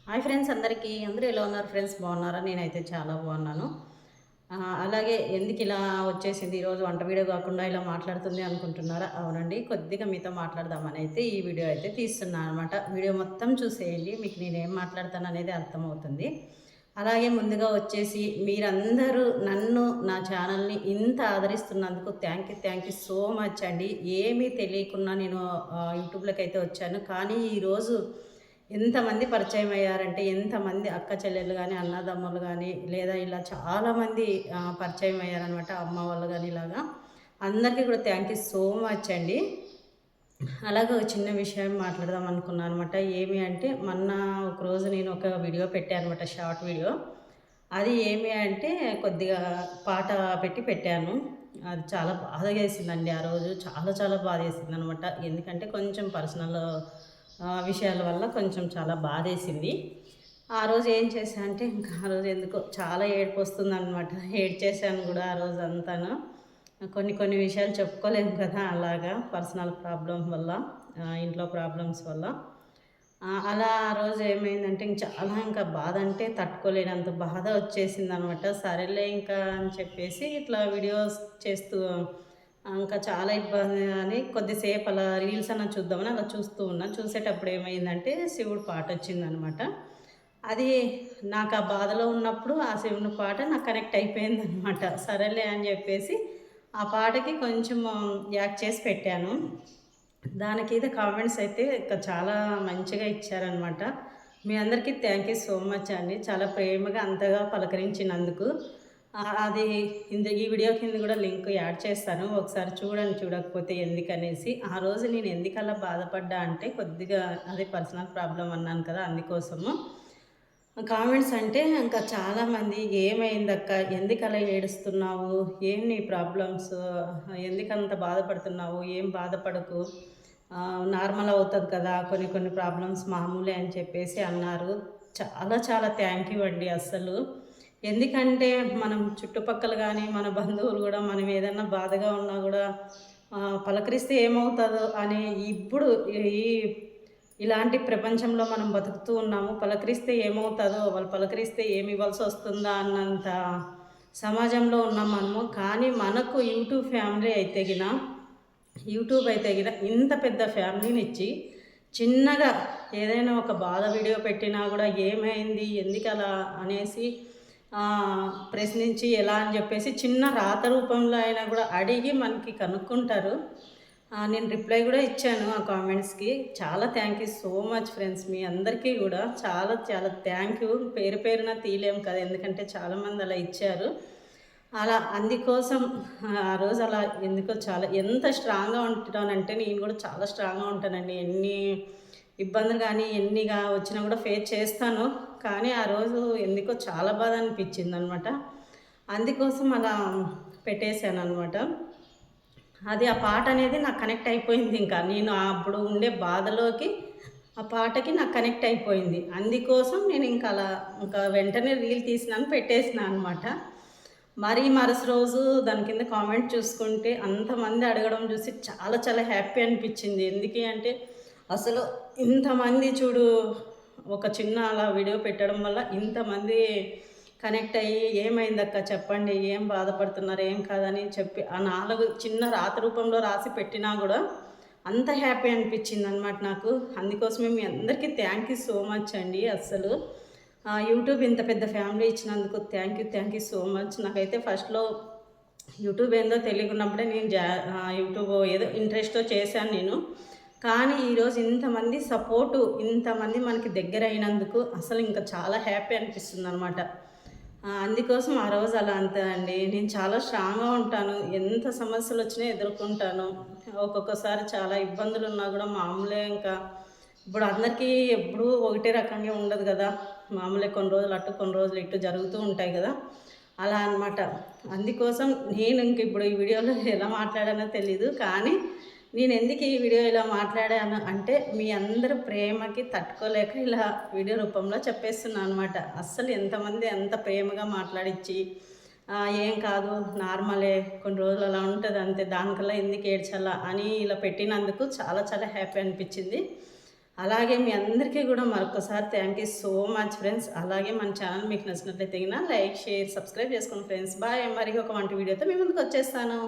Hi friends, అందరూ ఎలా ఉన్నారు ఫ్రెండ్స్? బాగున్నారా? నేనైతే చాలా బాగున్నాను. అలాగే ఎందుకు ఇలా వచ్చేసింది ఈరోజు వంట వీడియో కాకుండా ఇలా మాట్లాడుతుంది అనుకుంటున్నారా? అవునండి, కొద్దిగా మీతో మాట్లాడదామని అయితే ఈ వీడియో అయితే తీస్తున్నాను అనమాట. వీడియో మొత్తం చూసేయండి, మీకు నేనేం మాట్లాడతాను అనేది అర్థమవుతుంది. అలాగే ముందుగా వచ్చేసి మీరందరూ నన్ను, నా ఛానల్ని ఇంత ఆదరిస్తున్నందుకు థ్యాంక్ యూ సో మచ్ అండి. ఏమీ తెలియకుండా నేను యూట్యూబ్లోకి అయితే వచ్చాను. కానీ ఈరోజు ఎంతమంది పరిచయం అయ్యారంటే, ఎంతమంది అక్క చెల్లెలు గానీ, అన్నదమ్ములు గానీ, లేదా ఇలా చాలామంది పరిచయం అయ్యారనమాట. అమ్మ వాళ్ళు గానీ ఇలాగా. అందరికీ కూడా థ్యాంక్ యూ సో మచ్ అండి. అలాగే ఒక చిన్న విషయం మాట్లాడదాం అనుకున్నాను అనమాట. ఏమి అంటే, మొన్న ఒకరోజు నేను ఒక వీడియో పెట్టాను అనమాట, షార్ట్ వీడియో. అది ఏమి అంటే, కొద్దిగా పాట పెట్టాను. అది చాలా బాధగేసిందండి ఆ రోజు. చాలా చాలా బాధేసిందనమాట. ఎందుకంటే కొంచెం పర్సనల్ విషయాల వల్ల కొంచెం చాలా బాధేసింది. ఆ రోజు ఏం చేశా అంటే, ఇంకా ఆ రోజు ఎందుకో చాలా ఏడుపొస్తుందనమాట. ఏడ్చేశాను గూడా ఆ రోజంతాను. కొన్ని కొన్ని విషయాలు చెప్పుకోలేము కదా! అలాగా పర్సనల్ ప్రాబ్లమ్ వల్ల, ఇంట్లో ప్రాబ్లమ్స్ వల్ల. అలా ఆ రోజు ఏమైందంటే, చాలా ఇంకా బాధ అంటే తట్టుకోలేనంత బాధ వచ్చేసిందనమాట. సరేలే ఇంకా అని చెప్పేసి ఇట్లా వీడియోస్ చేస్తూ ఇంకా చాలా ఇబ్బంది అని కొద్దిసేపు అలా రీల్స్ అన్నా చూద్దామని అలా చూస్తూ ఉన్నా. చూసేటప్పుడు ఏమైందంటే, శివుడు పాటొచ్చిందనమాట. అది నాకు ఆ బాధలో ఉన్నప్పుడు ఆ శివుని పాట నాకు కనెక్ట్ అయిపోయిందనమాట. సరేలే అని చెప్పేసి ఆ పాటకి కొంచెం యాక్ట్ చేసి పెట్టాను. దానికైతే కామెంట్స్ అయితే చాలా మంచిగా ఇచ్చారనమాట. మీ అందరికీ థ్యాంక్ యూ సో మచ్ అండి. చాలా ప్రేమగా అంతగా పలకరించినందుకు. అది ఈ వీడియో కింద కూడా లింక్ యాడ్ చేస్తాను. ఒకసారి చూడండి, చూడకపోతే ఎందుకనేసి. ఆ రోజు నేను ఎందుకలా బాధపడ్డా అంటే, కొద్దిగా అదే పర్సనల్ ప్రాబ్లమ్ అన్నాను కదా! అందుకోసము. కామెంట్స్ అంటే ఇంకా చాలామంది, "ఏమైందక్క? ఎందుకలా ఏడుస్తున్నావు? ఏం నీ ప్రాబ్లమ్స్? ఎందుకంత బాధపడుతున్నావు? ఏం బాధపడకు. నార్మల్ అవుతది కదా! కొన్ని కొన్ని ప్రాబ్లమ్స్ మామూలే" అని చెప్పేసి అన్నారు. చాలా చాలా థ్యాంక్ యూ అండి అస్సలు. ఎందుకంటే మనం చుట్టుపక్కల గానీ, మన బంధువులు గూడా మనం ఏదన్నా బాధగా ఉన్నా గూడా పలకరిస్తే ఏమవుతదో అని ఇప్పుడు ఈ ఇలాంటి ప్రపంచంలో మనం బతుకుతూ ఉన్నాము. పలకరిస్తే ఏమవుతదో, వాళ్ళు పలకరిస్తే ఏమి ఇవ్వాల్సొస్తుందా అన్నంత సమాజంలో ఉన్నాం మనము. కానీ మనకు యూట్యూబ్ అయితే గిన ఇంత పెద్ద ఫ్యామిలీనిచ్చి, చిన్నగా ఏదైనా ఒక బాధ వీడియో పెట్టినా గూడా ఏమైంది? ఎందుకలా? అనేసి ప్రశ్నించి ఎలా అని జెప్పేసి చిన్న రాత రూపంలో అయినా గూడా అడిగి మనకి కనుక్కుంటారు. నేను రిప్లై గూడా ఇచ్చాను ఆ కామెంట్స్‌కి. చాలా thank you so much friends. మీ అందరికీ గూడా చాలా చాలా థ్యాంక్ యూ. పేరు పేరున తీయలేము కదా! ఎందుకంటే చాలామంది అలా ఇచ్చారు. అలా అందుకోసం ఆ రోజు అలా ఎందుకో చాలా ఎంత స్ట్రాంగ్‌గా ఉంటానంటే, నేను గూడా చాలా స్ట్రాంగ్‌గా ఉంటానండి. ఎన్ని ఇబ్బందులు గానీ, ఎన్నిగా వచ్చినా గూడా ఫేస్ చేస్తాను. కానీ ఆ రోజు ఎందుకో చాలా బాధ అనిపిచ్చిందనమాట. అందుకోసం అలా పెట్టేశాననమాట. అది ఆ పాట అనేది నాకు కనెక్ట్ అయిపోయింది ఇంకా. నేను అప్పుడు ఉండే బాధలోకి ఆ పాటకి నాకు కనెక్ట్ అయిపోయింది. అందుకోసం నేను ఇంకా అలా ఇంకా వెంటనే రీల్ తీసినాను, పెట్టేసినా అనమాట. మరి మరుసటి రోజు దాని కింద కామెంట్ చూసుకుంటే అంతమంది అడగడం చూసి చాలా చాలా హ్యాపీ అనిపించింది. ఎందుకీ అంటే, అసలు ఇంతమంది చూడు, ఒక చిన్న అలా వీడియో పెట్టడం వల్ల ఇంతమంది కనెక్ట్ అయ్యి, "ఏమైందక్క చెప్పండి, ఏం బాధపడుతున్నారు, ఏం కాదని" చెప్పి ఆ 4 చిన్న రాత రూపంలో రాసి పెట్టినా గూడా అంత హ్యాపీ అనిపించిందనమాట నాకు. అందుకోసమే మీ అందరికీ థ్యాంక్ యూ సో మచ్ అండి అస్సలు. యూట్యూబ్ ఇంత పెద్ద ఫ్యామిలీ ఇచ్చినందుకు థ్యాంక్ యూ సో మచ్. నాకైతే ఫస్ట్‌లో యూట్యూబ్ ఏందో తెలియకున్నప్పుడే నేను యూట్యూబ్ ఏదో ఇంట్రెస్ట్‌తో చేశాను నేను. కానీ ఈరోజు ఇంతమంది సపోర్టు, ఇంతమంది మనకి దగ్గరైనందుకు అసలు ఇంకా చాలా హ్యాపీ అనిపిస్తుందనమాట. అందుకోసం ఆ రోజు అలా అంతే అండి. నేను చాలా స్ట్రాంగ్‌గా ఉంటాను. ఎంత సమస్యలొచ్చినా ఎదుర్కొంటాను. ఒక్కొక్కసారి చాలా ఇబ్బందులున్నా గూడా మామూలే ఇంకా. ఇప్పుడు అందరికీ ఎప్పుడూ ఒకటే రకంగా ఉండదు గదా! మామూలే, కొన్ని రోజులు అటు, కొన్ని రోజులు ఇటు జరుగుతూ ఉంటాయి గదా! అలా అనమాట. అందుకోసం నేను ఇంక ఇప్పుడు ఈ వీడియోలో ఎలా మాట్లాడానో తెలీదు. కానీ నేనెందుకు ఈ వీడియో ఇలా మాట్లాడాను అంటే, మీ అందరి ప్రేమకి తట్టుకోలేక ఇలా వీడియో రూపంలో చెప్పేస్తున్నా అనమాట. అస్సలు ఎంతమంది ఎంత ప్రేమగా మాట్లాడిచ్చి, "ఏం కాదు, నార్మలే, కొన్ని రోజులు అలా ఉంటది అంతే, దానికల్లా ఎందుకు ఏడ్చాలా" అని ఇలా పెట్టినందుకు చాలా చాలా హ్యాపీ అనిపిచ్చింది. అలాగే మీ అందరికీ కూడా మరొకసారి thank you so much friends. అలాగే మన ఛానల్ మీకు నచ్చినట్లయితే గిన లైక్, షేర్, సబ్స్క్రైబ్ చేసుకోండి ఫ్రెండ్స్. బాయ్. మరి ఒక వంట వీడియోతో మీ ముందుకు వచ్చేస్తాను.